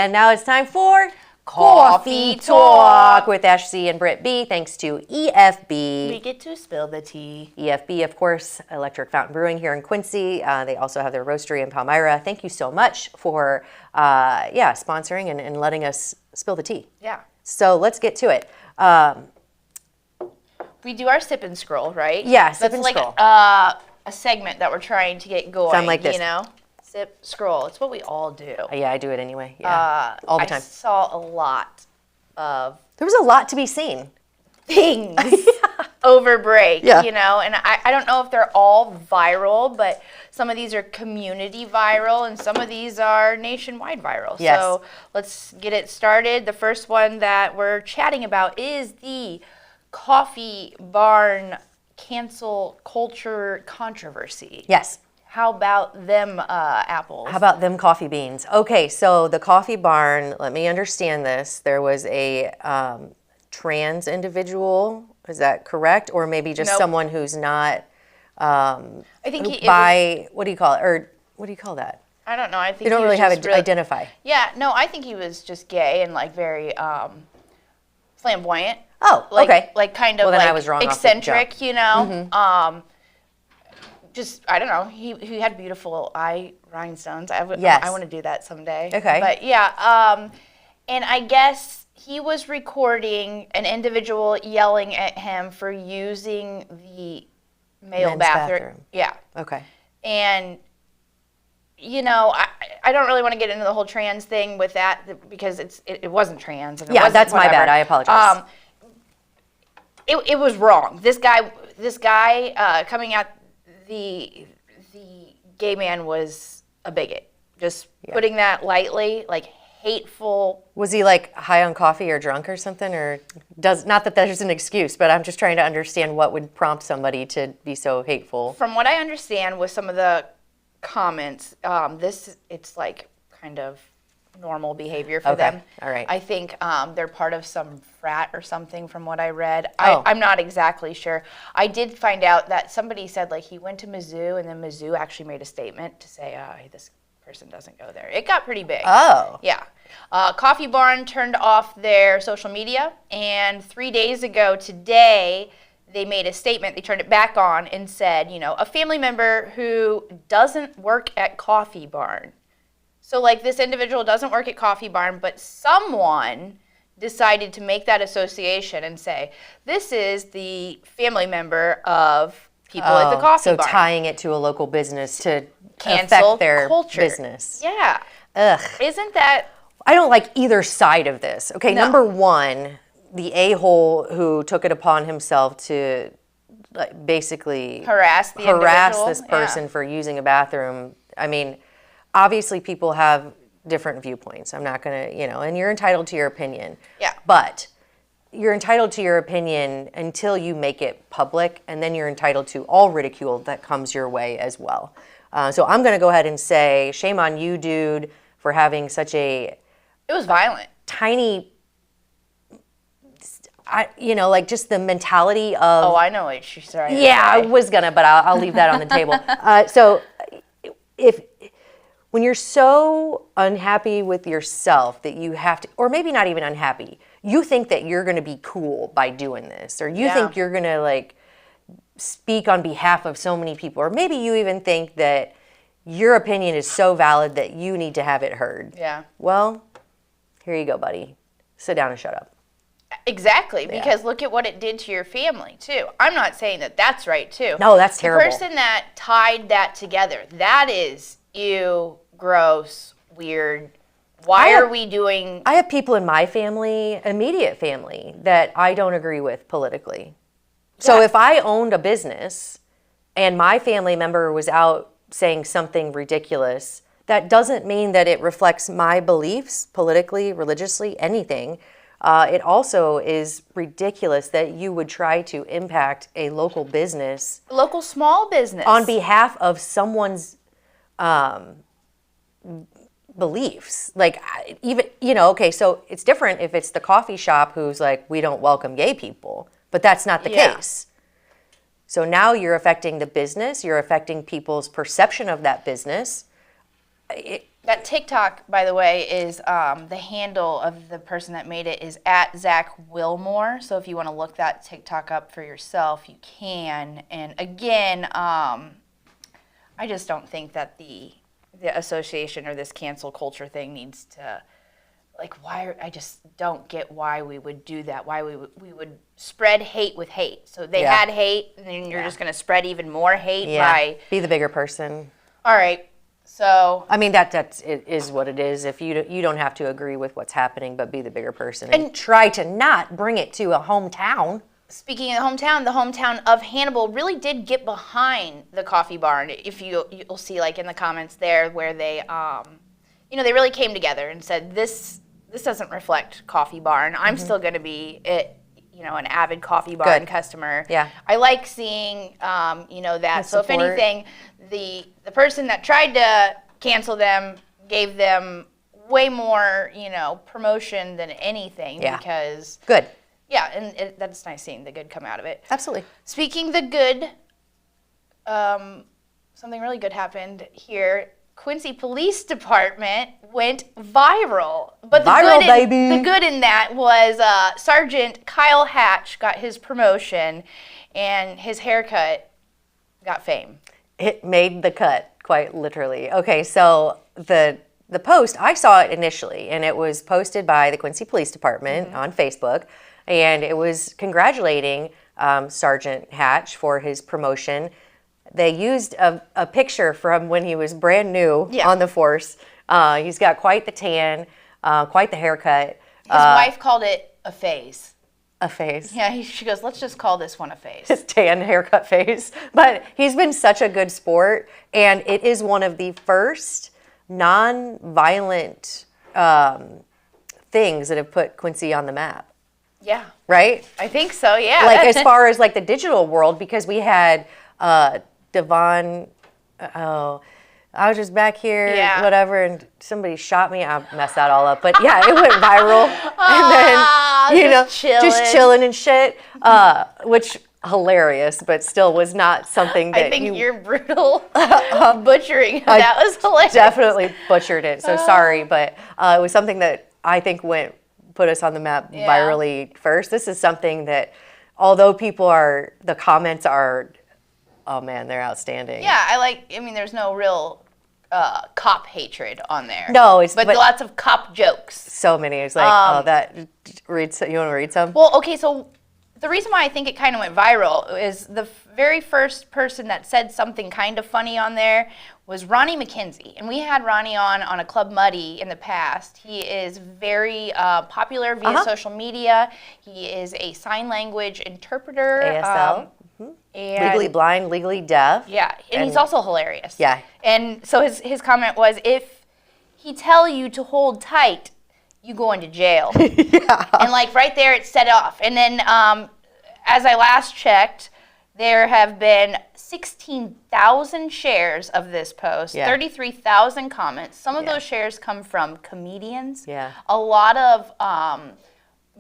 And now it's time for Coffee Talk with Ashley and Britt B. Thanks to EFB. We get to spill the tea. EFB, of course, Electric Fountain Brewing here in Quincy. They also have their roastery in Palmyra. Thank you so much for sponsoring and letting us spill the tea. Yeah. So let's get to it. We do our sip and scroll, right? Yeah, sip and scroll. That's like a segment that we're trying to get going. Sound like this. You know? Sip, scroll. It's what we all do. Yeah, I do it anyway. Yeah, all the time. I saw a lot of There was a lot to be seen. things over break, Yeah. you know, and I don't know if they're all viral, but some of these are community viral and some of these are nationwide viral. Yes. So let's get it started. The first one that we're chatting about is the coffee barn cancel culture controversy. Yes. How about them apples? How about them coffee beans? Okay, so the coffee barn, let me understand this. There was a trans individual, is that correct? Or maybe just Nope. someone who's not I think what do you call it? Or what do you call that? I don't know. I think They don't he really was have just it identify. Yeah, no, I think he was just gay and like very flamboyant. Oh, Like, okay. Like kind of Well, then like I was wrong off the eccentric, jump. you know. Just I don't know. He had beautiful eye rhinestones. Yes. I want to do that someday. Okay. But yeah, and I guess he was recording an individual yelling at him for using the male Men's bathroom. bathroom. Yeah. Okay. And, you know, I don't really want to get into the whole trans thing with that because it wasn't trans. And it Yeah, wasn't that's my whatever. bad. I apologize. It was wrong. This guy coming at the gay man was a bigot. Just putting that lightly, like hateful. Was he like high on coffee or drunk or something? Or not that there's an excuse, but I'm just trying to understand what would prompt somebody to be so hateful. From what I understand with some of the comments, it's like kind of normal behavior for them. All right. I think they're part of some frat or something from what I read. Oh. I'm not exactly sure. I did find out that somebody said like he went to Mizzou and then Mizzou actually made a statement to say, hey, this person doesn't go there. It got pretty big. Oh. Yeah. Coffee Barn turned off their social media, and 3 days ago today, they made a statement. They turned it back on and said, you know, a family member who doesn't work at Coffee Barn. So, like, this individual doesn't work at Coffee Barn, but someone decided to make that association and say, this is the family member of people at the Coffee So Barn. tying it to a local business to Cancel affect their culture. business. Yeah. Ugh. Isn't that... I don't like either side of this. Okay, No. number one, the a-hole who took it upon himself to basically harass this individual. person for using a bathroom. I mean, obviously people have different viewpoints. I'm not going to, and you're entitled to your opinion. Yeah. But you're entitled to your opinion until you make it public, and then you're entitled to all ridicule that comes your way as well. So I'm going to go ahead and say, shame on you, dude, for having such a It was violent. tiny, like just the mentality of. Oh, I know what she's trying to Yeah, I say. was gonna, but I'll leave that on the table. So, when you're so unhappy with yourself that you have to, or maybe not even unhappy, you think that you're gonna be cool by doing this, or you think you're gonna like speak on behalf of so many people, or maybe you even think that your opinion is so valid that you need to have it heard. Yeah. Well, here you go, buddy. Sit down and shut up. Exactly, because look at what it did to your family, too. I'm not saying that that's right, too. No, that's terrible. The person that tied that together, that is, ew, gross, weird. Why are we doing... I have people in my family, immediate family, that I don't agree with politically. So if I owned a business and my family member was out saying something ridiculous, that doesn't mean that it reflects my beliefs politically, religiously, anything. It also is ridiculous that you would try to impact a local business. Local small business. On behalf of someone's beliefs. Like, even, okay, so it's different if it's the coffee shop who's like, we don't welcome gay people. But that's not the case. So now you're affecting the business. You're affecting people's perception of that business. That TikTok, by the way, is the handle of the person that made it is at Zach Wilmore. So if you want to look that TikTok up for yourself, you can. And again, I just don't think that the association or this cancel culture thing needs to, like, I just don't get why we would do that. Why we would spread hate with hate. So they had hate, and then you're just going to spread even more hate by be the bigger person. All right. So I mean it is what it is. If you don't have to agree with what's happening, but be the bigger person and try to not bring it to a hometown. Speaking of the hometown of Hannibal really did get behind the coffee barn. If you'll see, like, in the comments there where they they really came together and said this doesn't reflect Coffee Barn. I'm still going to be an avid Coffee Barn customer. Yeah. I like seeing that. So if anything, the person that tried to cancel them gave them way more, promotion than anything because good. Yeah, and that's nice seeing the good come out of it. Absolutely. Speaking the good, something really good happened here. Quincy Police Department went viral. But the good in that was Sergeant Kyle Hatch got his promotion, and his haircut got fame. It made the cut, quite literally. Okay, so the post, I saw it initially, and it was posted by the Quincy Police Department on Facebook, and it was congratulating Sergeant Hatch for his promotion. They used a picture from when he was brand new on the force. He's got quite the tan, quite the haircut. His wife called it a phase. A phase. Yeah, she goes, let's just call this one a phase. His tan haircut phase. But he's been such a good sport, and it is one of the first non-violent things that have put Quincy on the map. Yeah. Right? I think so, yeah. Like, as far as, like, the digital world, because we had Devon, I was just back here, whatever, and somebody shot me. I messed that all up. But yeah, it went viral. And then, just chilling and shit, which hilarious, but still was not something that I think you're brutal butchering. That was hilarious. Definitely butchered it. So sorry, but it was something that I think put us on the map virally first. This is something that, although the comments are, oh man, they're outstanding. Yeah, there's no real cop hatred on there. No, but lots of cop jokes. So many. It's like, you want to read some? Well, okay, so the reason why I think it kind of went viral is the very first person that said something kind of funny on there was Ronnie McKenzie. And we had Ronnie on a Club Muddy in the past. He is very popular via social media. He is a sign language interpreter. ASL. And legally blind, legally deaf. Yeah, and he's also hilarious. Yeah. And so his comment was, if he tell you to hold tight, you go into jail. And right there it set off. And then as I last checked, there have been 16,000 shares of this post, 33,000 comments. Some of those shares come from comedians. Yeah. A lot of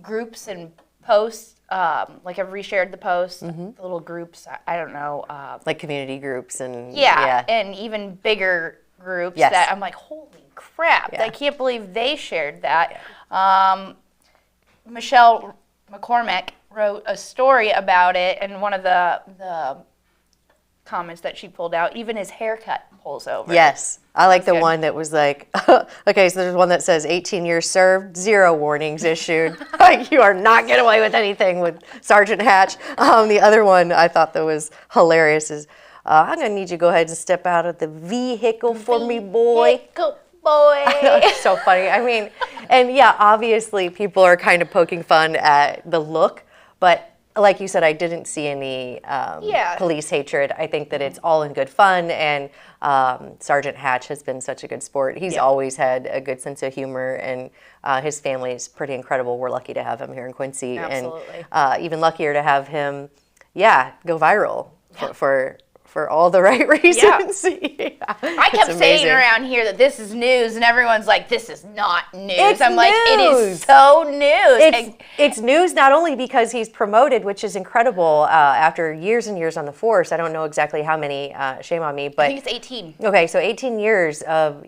groups and posts, I've reshared the post, the little groups, I don't know. Like community groups and... and even bigger groups that I'm like, holy crap, I can't believe they shared that. Michelle McCormick wrote a story about it, and one of the comments that she pulled out, even his haircut pulls over. Yes. I like the one that was like, okay, so there's one that says 18 years served, 0 warnings issued. Like, you are not getting away with anything with Sergeant Hatch. The other one I thought that was hilarious is, I'm going to need you to go ahead and step out of the vehicle for me, boy. Vehicle boy. It's so funny. I mean, and yeah, obviously people are kind of poking fun at the look, but like you said, I didn't see any police hatred. I think that it's all in good fun, and Sergeant Hatch has been such a good sport. He's always had a good sense of humor, and his family is pretty incredible. We're lucky to have him here in Quincy. Absolutely. And even luckier to have him, go viral for for all the right reasons. Yeah. I kept saying around here that this is news, and everyone's like, this is not news. I'm news. like, it is so news. It's news not only because he's promoted, which is incredible, after years and years on the force. I don't know exactly how many, shame on me, but I think it's 18. Okay, so 18 years of,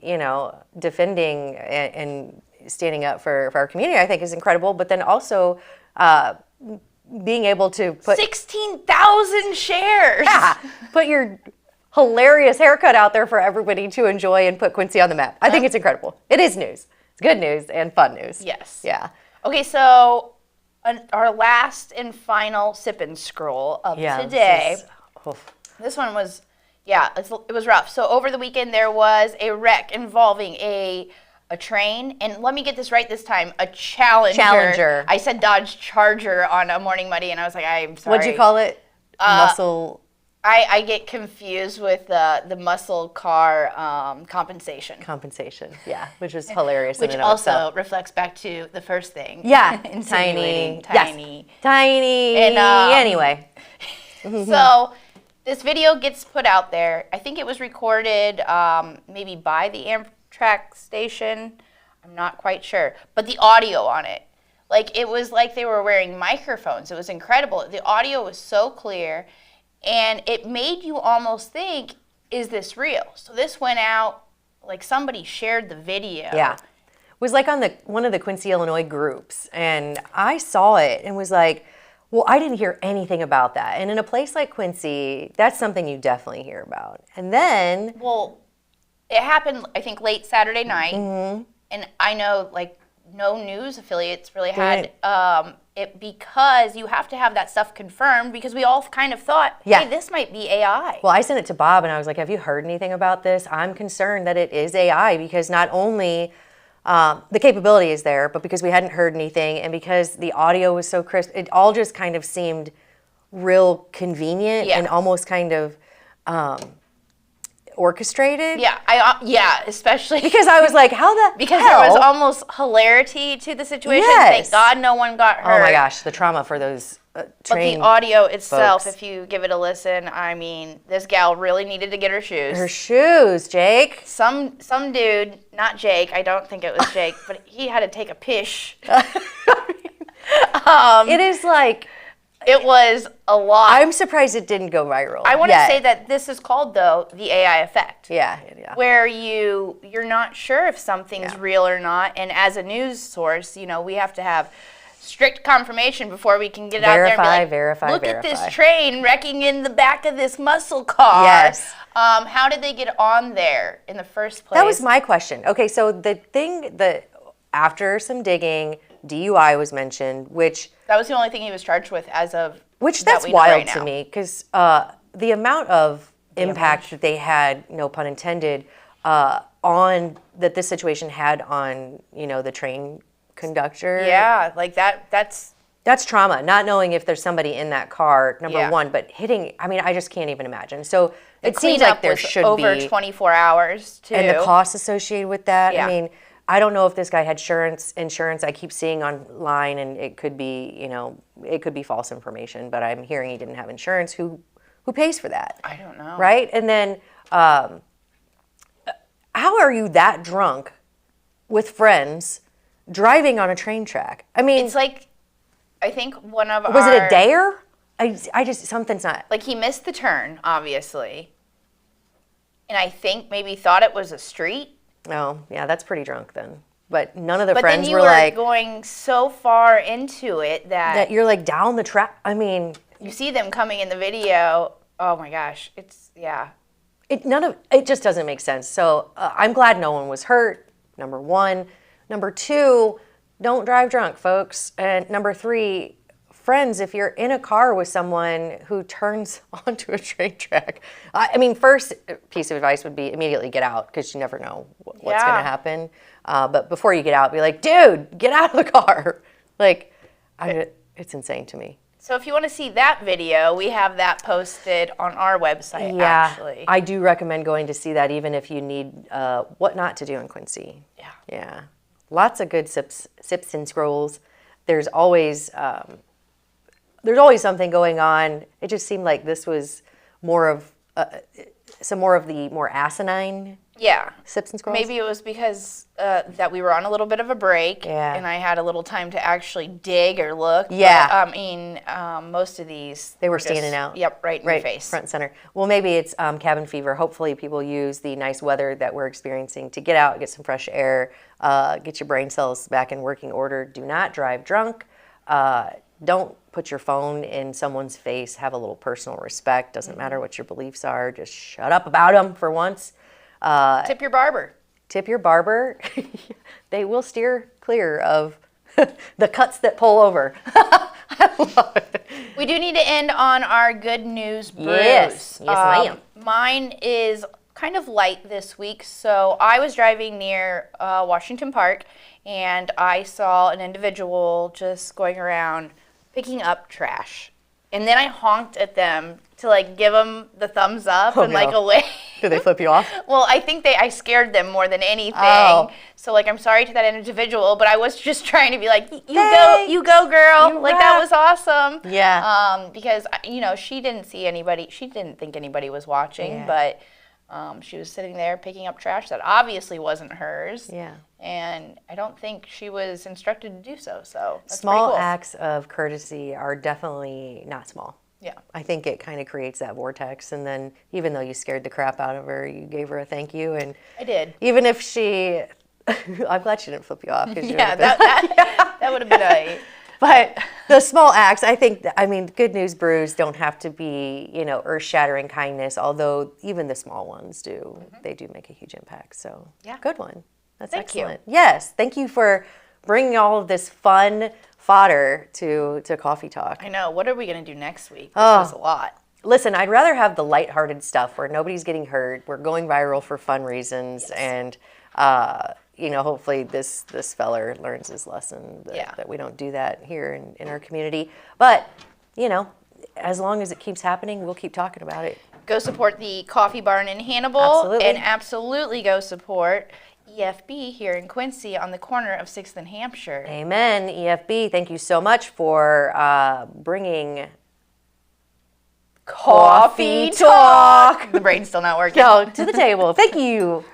defending and standing up for our community, I think is incredible. But then also being able to put 16,000 shares. Yeah, put your hilarious haircut out there for everybody to enjoy and put Quincy on the map. I think it's incredible. It is news. It's good news and fun news. Yes. Yeah. Okay, so our last and final sip and scroll of today. This one was, it was rough. So over the weekend there was a wreck involving a train, and let me get this right this time, a Challenger. I said Dodge Charger on a Morning Muddy, and I was like, I'm sorry. What'd you call it? Muscle. I get confused with the muscle car compensation. Compensation, yeah, which was hilarious. Which also reflects back to the first thing. Yeah, tiny. Yes. Tiny. And anyway. So this video gets put out there. I think it was recorded maybe by the Amtrak station. I'm not quite sure. But the audio on it, it was like they were wearing microphones. It was incredible. The audio was so clear, and it made you almost think, is this real? So this went out, somebody shared the video. Yeah. It was on one of the Quincy, Illinois groups, and I saw it and was like, well, I didn't hear anything about that. And in a place like Quincy, that's something you definitely hear about. And then... Well, it happened, I think, late Saturday night. Mm-hmm. And I know, no news affiliates really had it, because you have to have that stuff confirmed, because we all kind of thought, hey, this might be AI. Well, I sent it to Bob, and I was like, have you heard anything about this? I'm concerned that it is AI, because not only... the capability is there, but because we hadn't heard anything and because the audio was so crisp, it all just kind of seemed real convenient and almost kind of orchestrated. Yeah, especially because I was like, how the because hell? There was almost hilarity to the situation. Yes. Thank God no one got hurt. Oh my gosh, the trauma for those train But the audio itself, folks. If you give it a listen, I mean, this gal really needed to get her shoes. Her shoes, Jake. Some dude, not Jake, I don't think it was Jake, but he had to take a pish. It is it was a lot. I'm surprised it didn't go viral. I want to say that this is called, though, the AI effect. Yeah. Where you're not sure if something's real or not, and as a news source, we have to have strict confirmation before we can get out there and be like, verify. Look at this train wrecking in the back of this muscle car. Yes. How did they get on there in the first place? That was my question. Okay, so the thing that after some digging, DUI was mentioned, which... That was the only thing he was charged with as of... Which that's wild to me, because the amount of impact that they had, no pun intended, on that this situation had on, the train conductor. Yeah, that's trauma, not knowing if there's somebody in that car, number one, but hitting, I just can't even imagine. So it seems like there should over be... over 24 hours, too. And the costs associated with that. Yeah. I don't know if this guy had insurance. I keep seeing online, and it could be, it could be false information, but I'm hearing he didn't have insurance. Who pays for that? I don't know. Right? And then how are you that drunk with friends driving on a train track? It's I think one of was it a dare? Something's not... he missed the turn, obviously. And I think maybe thought it was a street. Oh, yeah, that's pretty drunk then. But none of the friends were But then you were going so far into it that you're down the track. You see them coming in the video. Oh my gosh, it's It just doesn't make sense. So I'm glad no one was hurt. Number one. Number two, don't drive drunk, folks. And number three, friends, if you're in a car with someone who turns onto a train track, first piece of advice would be immediately get out, because you never know what's going to happen. But before you get out, be like, dude, get out of the car. It's insane to me. So if you want to see that video, we have that posted on our website, actually. I do recommend going to see that, even if you need what not to do in Quincy. Yeah. Lots of good sips and scrolls. There's always something going on. It just seemed like this was more of some more of the more asinine Yeah. sips and scrolls? Maybe it was because that we were on a little bit of a break, and I had a little time to actually dig or look. Yeah. But, I mean, most of these They were just, standing out. Yep, right in your face. Front and center. Well, maybe it's cabin fever. Hopefully people use the nice weather that we're experiencing to get out, get some fresh air, get your brain cells back in working order. Do not drive drunk. Don't put your phone in someone's face. Have a little personal respect. Doesn't matter what your beliefs are. Just shut up about them for once. Tip your barber. Tip your barber. They will steer clear of the cuts that pull over. I love it. We do need to end on our good news brews. Yes, ma'am. Mine is kind of light this week. So I was driving near Washington Park, and I saw an individual just going around picking up trash. And then I honked at them to like give them the thumbs up and like away. Did they flip you off? Well, I think I scared them more than anything. Oh. So like I'm sorry to that individual, but I was just trying to be like, you go, girl. You like rock. that was awesome. Yeah. Because she didn't see anybody. She didn't think anybody was watching, but she was sitting there picking up trash that obviously wasn't hers. Yeah. And I don't think she was instructed to do so. So that's Small pretty cool. acts of courtesy are definitely not small. Yeah. I think it kind of creates that vortex, and then even though you scared the crap out of her, you gave her a thank you, and I did. Even if she, I'm glad she didn't flip you off. Yeah, that would have been a. But the small acts, I think, good news brews don't have to be, earth-shattering kindness, although even the small ones do. Mm-hmm. They do make a huge impact. So, yeah. Good one. That's Thank excellent. you. Yes, thank you for bringing all of this fun fodder to Coffee Talk. I know. What are we going to do next week? This was a lot. Listen, I'd rather have the lighthearted stuff where nobody's getting hurt. We're going viral for fun reasons, and hopefully this feller learns his lesson that we don't do that here in our community. But as long as it keeps happening, we'll keep talking about it. Go support the Coffee Barn in Hannibal, Absolutely. and absolutely go support EFB here in Quincy on the corner of 6th and Hampshire. Amen. EFB, thank you so much for bringing Coffee Talk. The brain's still not working. To the table. Thank you.